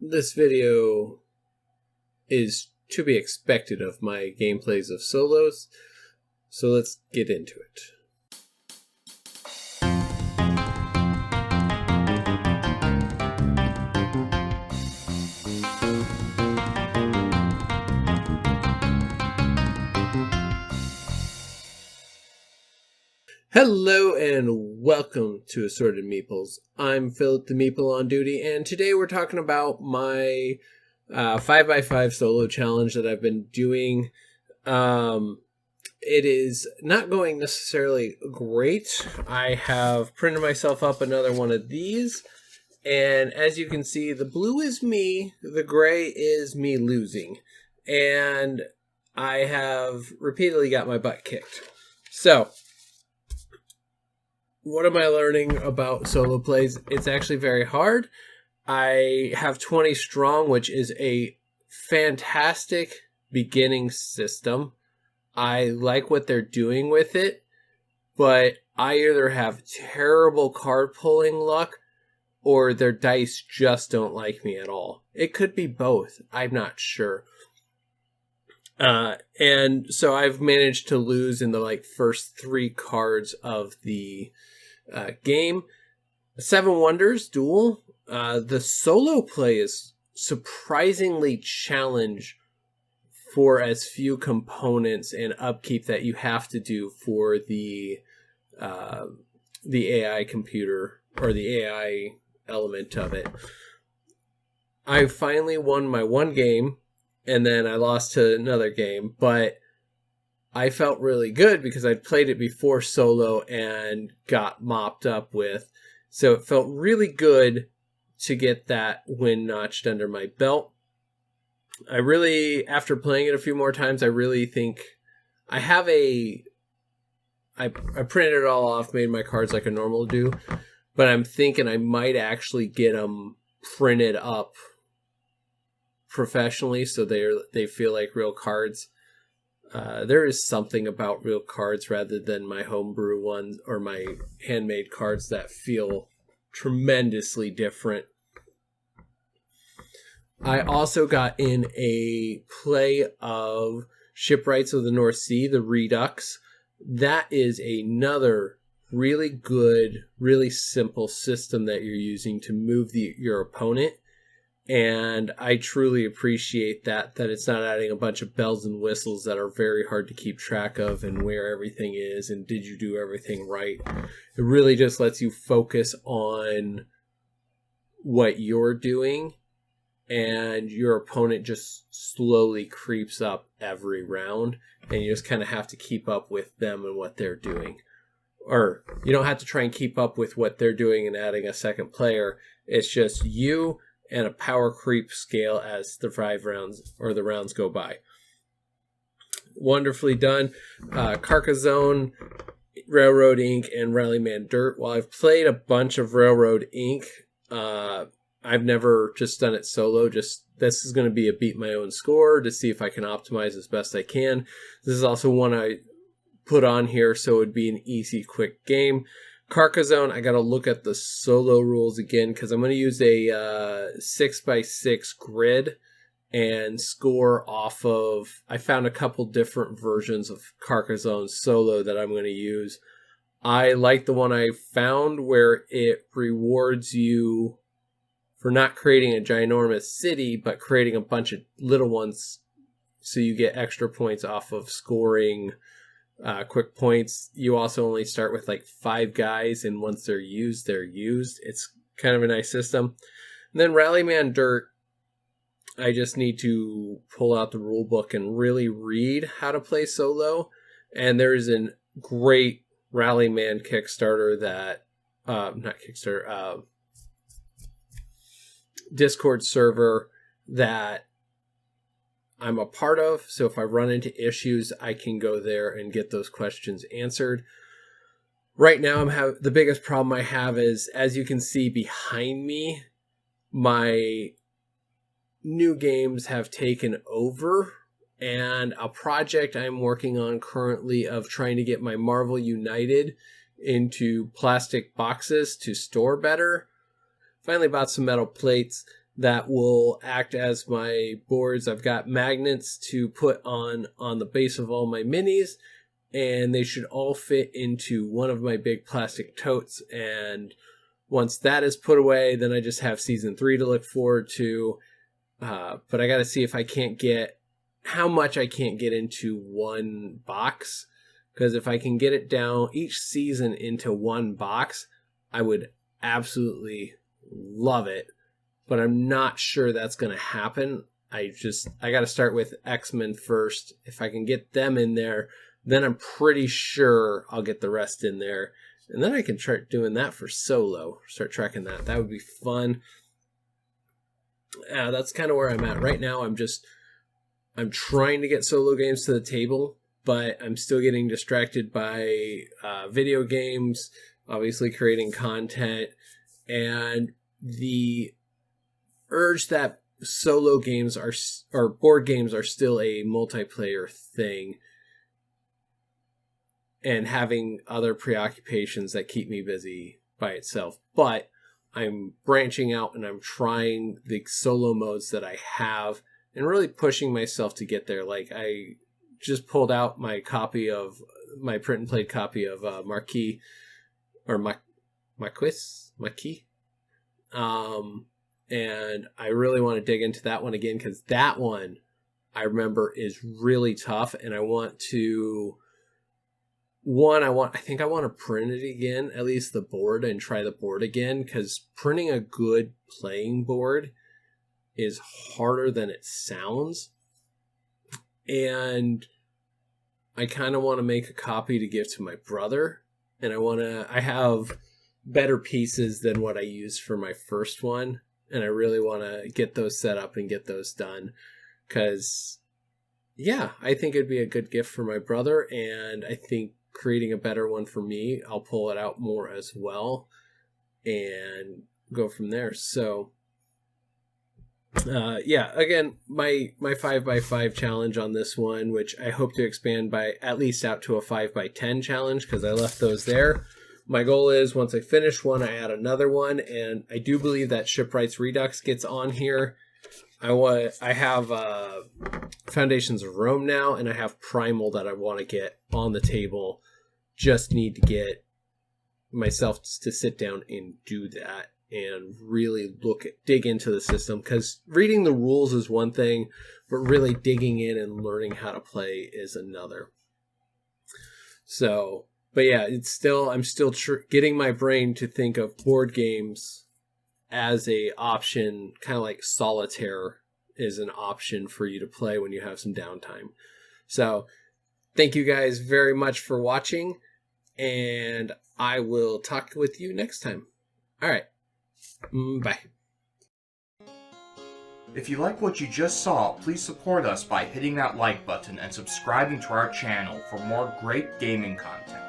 This video is to be expected of my gameplays of solos, so let's get into it. Hello and welcome to Assorted Meeples. I'm Phillip the Meeple on duty, and today we're talking about my 5x5 solo challenge that I've been doing. It is not going necessarily great. I have printed myself up another one of these, and as you can see, the blue is me, the gray is me losing, and I have repeatedly got my butt kicked. So, what am I learning about solo plays? It's actually very hard. I have 20 strong, which is a fantastic beginning system. I like what they're doing with it, but I either have terrible card pulling luck or their dice just don't like me at all. It could be both. I'm not sure. And so I've managed to lose in the first 3 cards of the game. 7 Wonders duel. The solo play is surprisingly challenged for as few components and upkeep that you have to do for the AI computer or the AI element of it. I finally won my one game, and then I lost to another game, but I felt really good because I'd played it before solo and got mopped up with. So it felt really good to get that win notched under my belt. I really, after playing it a few more times, I really think I have I printed it all off, made my cards like a normal do, but I'm thinking I might actually get them printed up professionally so they feel like real cards. There is something about real cards rather than my homebrew ones or my handmade cards that feel tremendously different. I also got in a play of Shipwrights of the North Sea, the Redux. That is another really good, really simple system that you're using to move your opponent. And I truly appreciate that it's not adding a bunch of bells and whistles that are very hard to keep track of and where everything is and did you do everything right. It really just lets you focus on what you're doing, and your opponent just slowly creeps up every round, and you just kind of have to keep up with them and what they're doing. Or you don't have to try and keep up with what they're doing and adding a second player. It's just you and a power creep scale as the 5 rounds or the rounds go by. Wonderfully done. Carcassonne, Railroad Inc., and Rallyman Dirt. While I've played a bunch of Railroad Inc., I've never just done it solo. This is going to be a beat my own score to see if I can optimize as best I can. This is also one I put on here so it would be an easy, quick game. Carcassonne, I got to look at the solo rules again because I'm going to use a 6x6 grid and score off of... I found a couple different versions of Carcassonne solo that I'm going to use. I like the one I found where it rewards you for not creating a ginormous city, but creating a bunch of little ones so you get extra points off of scoring quick points. You also only start with 5 guys, and once they're used, they're used. It's kind of a nice system. And then Rallyman Dirt, I just need to pull out the rule book and really read how to play solo. And there's a great Rallyman Kickstarter that, not Kickstarter, Discord server that I'm a part of, so if I run into issues, I can go there and get those questions answered. Right now, the biggest problem I have is, as you can see behind me, my new games have taken over, and a project I'm working on currently of trying to get my Marvel United into plastic boxes to store better. Finally bought some metal plates. that will act as my boards. I've got magnets to put on the base of all my minis, and they should all fit into one of my big plastic totes. And once that is put away, then I just have season 3 to look forward to. But I got to see if I can't get how much I can't get into one box. Because if I can get it down each season into one box, I would absolutely love it. But I'm not sure that's going to happen. I got to start with X-Men first. If I can get them in there, then I'm pretty sure I'll get the rest in there. And then I can start doing that for solo. Start tracking that. That would be fun. That's kind of where I'm at right now. I'm trying to get solo games to the table, but I'm still getting distracted by video games, obviously creating content, and the urge that solo games or board games are still a multiplayer thing, and having other preoccupations that keep me busy by itself. But I'm branching out and I'm trying the solo modes that I have and really pushing myself to get there. Like, I just pulled out my copy of my print and played copy of Marquis. And I really want to dig into that one again, because that one I remember is really tough, and I want to print it again, at least the board, and try the board again, because printing a good playing board is harder than it sounds. And I kind of want to make a copy to give to my brother, and I have better pieces than what I used for my first one, and I really want to get those set up and get those done, because I think it'd be a good gift for my brother, and I think creating a better one for me, I'll pull it out more as well and go from there. So again, my 5x5 challenge on this one, which I hope to expand by at least out to a 5x10 challenge, because I left those there. My goal is, once I finish one, I add another one, and I do believe that Shipwrights Redux gets on here. I have Foundations of Rome now, and I have Primal that I want to get on the table. Just need to get myself to sit down and do that and really dig into the system, because reading the rules is one thing, but really digging in and learning how to play is another. So, but yeah, I'm still getting my brain to think of board games as a option, kind of like solitaire is an option for you to play when you have some downtime. So thank you guys very much for watching, and I will talk with you next time. All right. Bye. If you like what you just saw, please support us by hitting that like button and subscribing to our channel for more great gaming content.